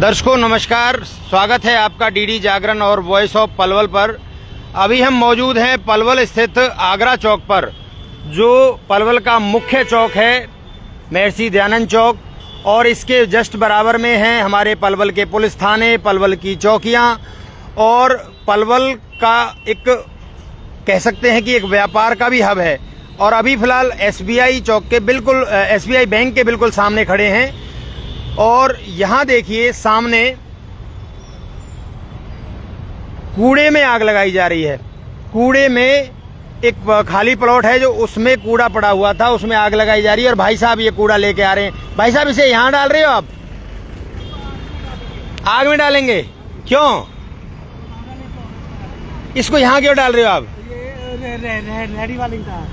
दर्शकों नमस्कार, स्वागत है आपका डीडी जागरण और वॉइस ऑफ पलवल पर। अभी हम मौजूद हैं पलवल स्थित आगरा चौक पर, जो पलवल का मुख्य चौक है, महर्षि दयानंद चौक। और इसके जस्ट बराबर में हैं हमारे पलवल के पुलिस थाने, पलवल की चौकियां और पलवल का एक कह सकते हैं कि एक व्यापार का भी हब है। और अभी फ़िलहाल एसबीआई चौक के बिल्कुल एसबीआई बैंक के बिल्कुल सामने खड़े हैं। और यहाँ देखिए सामने कूड़े में आग लगाई जा रही है। कूड़े में एक खाली प्लॉट है जो उसमें कूड़ा पड़ा हुआ था, उसमें आग लगाई जा रही है। और भाई साहब ये कूड़ा लेके आ रहे हैं। भाई साहब इसे यहाँ डाल रहे हो आप? आग में डालेंगे? क्यों? इसको यहाँ क्यों डाल रहे हो आप?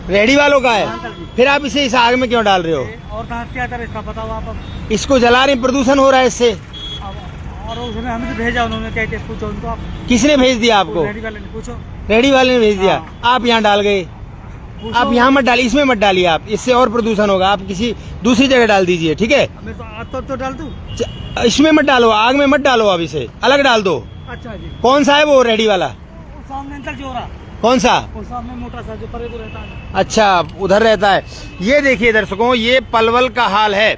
रेहड़ी वालों का है, फिर आप इसे इस आग में क्यों डाल रहे हो? और क्या करें इसका बताओ आप। इसको जला रहे, प्रदूषण हो रहा है इससे। और उसने हमें तो भेजा, उन्होंने क्या पूछो उनको। आप किसने भेज दिया आपको? रेहड़ी वाले ने पूछो। रेहड़ी वाले ने भेज दिया। आप यहाँ डाल गए। आप यहाँ मत डालिए, इसमें मत डालिए आप, इससे और प्रदूषण होगा। आप किसी दूसरी जगह डाल दीजिए, ठीक है? तो डाल दूं? इसमें मत डालो, आग में मत डालो, आप इसे अलग डाल दो। अच्छा जी। कौन सा है वो रेहड़ी वाला? सामने जो रहा। कौन सा? सामने मोटा सा जो परे को रहता है। अच्छा, उधर रहता है। ये देखिए दर्शकों, ये पलवल का हाल है।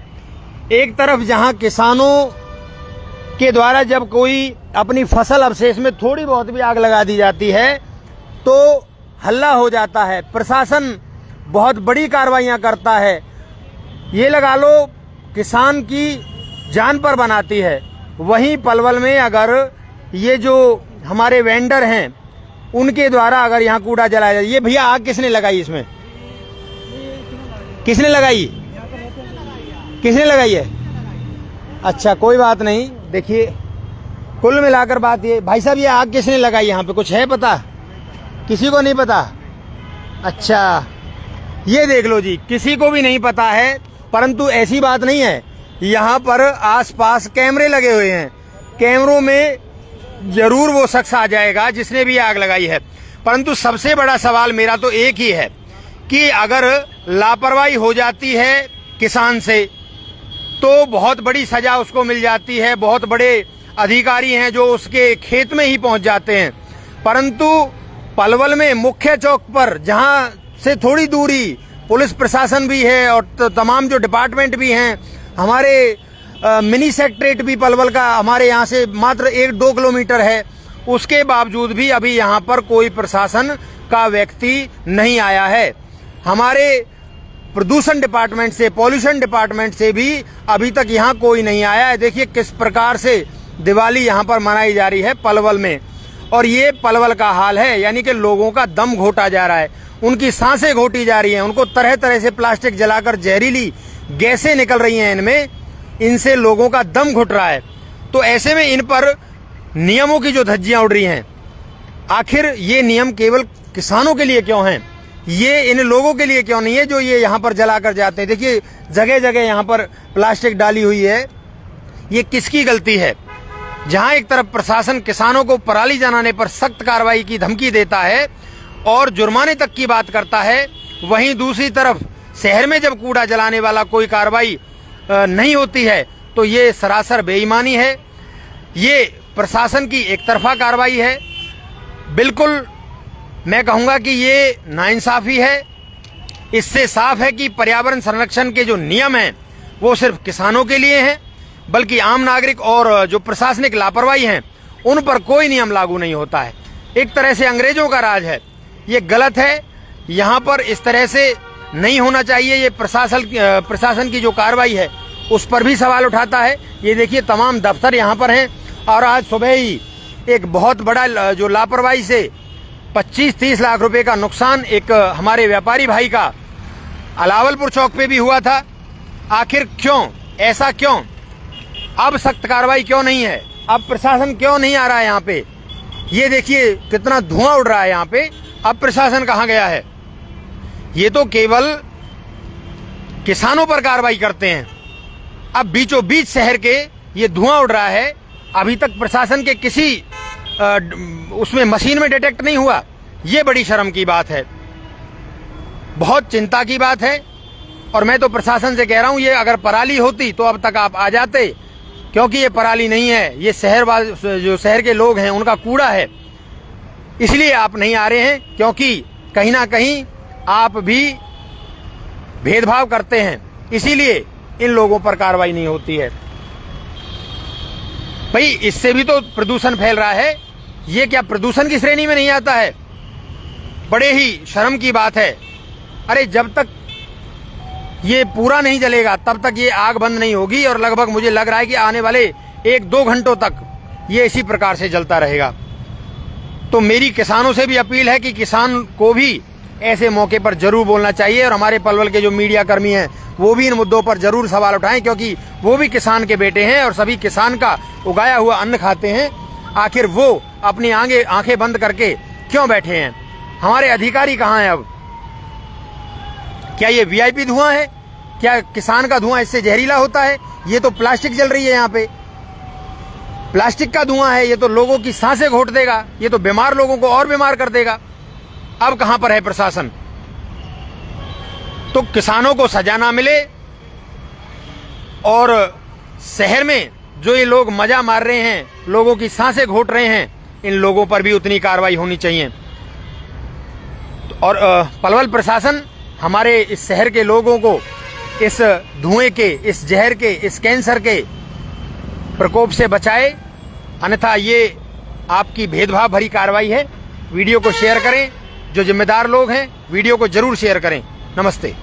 एक तरफ जहां किसानों के द्वारा जब कोई अपनी फसल अवशेष में थोड़ी बहुत भी आग लगा दी जाती है तो हल्ला हो जाता है, प्रशासन बहुत बड़ी कार्रवाइयां करता है। ये लगा लो किसान की जान पर बनाती है। वहीं पलवल में अगर ये जो हमारे वेंडर हैं उनके द्वारा अगर यहाँ कूड़ा जलाया जाए। ये भैया आग किसने लगाई? इसमें किसने लगाई? किसने लगाई है? अच्छा, कोई बात नहीं। देखिए कुल मिलाकर बात ये, भाई साहब ये आग किसने लगाई? यहाँ पे कुछ है पता? किसी को नहीं पता? अच्छा, ये देख लो जी, किसी को भी नहीं पता है। परंतु ऐसी बात नहीं है, यहाँ पर आसपास कैमरे लगे हुए हैं। कैमरों में जरूर वो शख्स आ जाएगा जिसने भी आग लगाई है। परंतु सबसे बड़ा सवाल मेरा तो एक ही है कि अगर लापरवाही हो जाती है किसान से तो बहुत बड़ी सजा उसको मिल जाती है। बहुत बड़े अधिकारी हैं जो उसके खेत में ही पहुंच जाते हैं। परंतु पलवल में मुख्य चौक पर, जहां से थोड़ी दूरी पुलिस प्रशासन भी है और तमाम जो डिपार्टमेंट भी हैं, हमारे मिनी सेक्रेटरीट भी पलवल का हमारे यहाँ से मात्र 1-2 किलोमीटर है, उसके बावजूद भी अभी यहाँ पर कोई प्रशासन का व्यक्ति नहीं आया है। हमारे प्रदूषण डिपार्टमेंट से, पॉल्यूशन डिपार्टमेंट से भी अभी तक यहाँ कोई नहीं आया है। देखिए किस प्रकार से दिवाली यहाँ पर मनाई जा रही है पलवल में। और ये पलवल का हाल है, यानी कि लोगों का दम घोटा जा रहा है, उनकी सांसें घोटी जा रही हैं, उनको तरह तरह से प्लास्टिक जलाकर जहरीली गैसें निकल रही हैं इनमें, इनसे लोगों का दम घुट रहा है। तो ऐसे में इन पर नियमों की जो धज्जियां उड़ रही हैं, आखिर ये नियम केवल किसानों के लिए क्यों हैं? ये इन लोगों के लिए क्यों नहीं है जो ये यहाँ पर जलाकर जाते हैं? देखिए जगह जगह यहाँ पर प्लास्टिक डाली हुई है। ये किसकी गलती है? जहाँ एक तरफ प्रशासन किसानों को पराली जलाने पर सख्त कार्रवाई की धमकी देता है और जुर्माने तक की बात करता है, वहीं दूसरी तरफ शहर में जब कूड़ा जलाने वाला कोई कार्रवाई नहीं होती है तो ये सरासर बेईमानी है। ये प्रशासन की एक तरफा कार्रवाई है। बिल्कुल मैं कहूँगा कि ये नाइंसाफ़ी है। इससे साफ है कि पर्यावरण संरक्षण के जो नियम हैं वो सिर्फ किसानों के लिए हैं, बल्कि आम नागरिक और जो प्रशासनिक लापरवाही हैं उन पर कोई नियम लागू नहीं होता है। एक तरह से अंग्रेजों का राज है। ये गलत है, यहाँ पर इस तरह से नहीं होना चाहिए। ये प्रशासन की जो कार्रवाई है उस पर भी सवाल उठाता है। ये देखिए तमाम दफ्तर यहाँ पर हैं और आज सुबह ही एक बहुत बड़ा जो लापरवाही से 25-30 लाख रुपए का नुकसान एक हमारे व्यापारी भाई का अलावलपुर चौक पे भी हुआ था। आखिर क्यों? ऐसा क्यों? अब सख्त कार्रवाई क्यों नहीं है? अब प्रशासन क्यों नहीं आ रहा है यहाँ पे? ये देखिए कितना धुआं उड़ रहा है यहाँ पे। अब प्रशासन कहाँ गया है? ये तो केवल किसानों पर कार्रवाई करते हैं। अब बीचों बीच शहर के ये धुआं उड़ रहा है, अभी तक प्रशासन के किसी उसमें मशीन में डिटेक्ट नहीं हुआ। ये बड़ी शर्म की बात है, बहुत चिंता की बात है। और मैं तो प्रशासन से कह रहा हूँ, ये अगर पराली होती तो अब तक आप आ जाते, क्योंकि ये पराली नहीं है, ये जो शहर के लोग हैं उनका कूड़ा है, इसलिए आप नहीं आ रहे हैं। क्योंकि कहीं ना कहीं आप भी भेदभाव करते हैं, इसीलिए इन लोगों पर कार्रवाई नहीं होती है। भाई इससे भी तो प्रदूषण फैल रहा है, ये क्या प्रदूषण की श्रेणी में नहीं आता है? बड़े ही शर्म की बात है। अरे जब तक ये पूरा नहीं जलेगा तब तक ये आग बंद नहीं होगी, और लगभग मुझे लग रहा है कि आने वाले 1-2 घंटों तक ये इसी प्रकार से जलता रहेगा। तो मेरी किसानों से भी अपील है कि किसान को भी ऐसे मौके पर जरूर बोलना चाहिए, और हमारे पलवल के जो मीडिया कर्मी हैं वो भी इन मुद्दों पर जरूर सवाल उठाएं, क्योंकि वो भी किसान के बेटे हैं और सभी किसान का उगाया हुआ अन्न खाते हैं। आखिर वो अपनी आंखें बंद करके क्यों बैठे हैं? हमारे अधिकारी कहाँ हैं अब? क्या ये वीआईपी धुआं है? क्या किसान का धुआं इससे जहरीला होता है? ये तो प्लास्टिक जल रही है, यहाँ पे प्लास्टिक का धुआं है, ये तो लोगों की सांसें घोट देगा, ये तो बीमार लोगों को और बीमार कर देगा। अब कहां पर है प्रशासन? तो किसानों को सजा ना मिले, और शहर में जो ये लोग मजा मार रहे हैं, लोगों की सांसें घोट रहे हैं, इन लोगों पर भी उतनी कार्रवाई होनी चाहिए। और पलवल प्रशासन हमारे इस शहर के लोगों को इस धुएं के, इस जहर के, इस कैंसर के प्रकोप से बचाए, अन्यथा ये आपकी भेदभाव भरी कार्रवाई है। वीडियो को शेयर करें, जो जिम्मेदार लोग हैं वीडियो को जरूर शेयर करें। नमस्ते।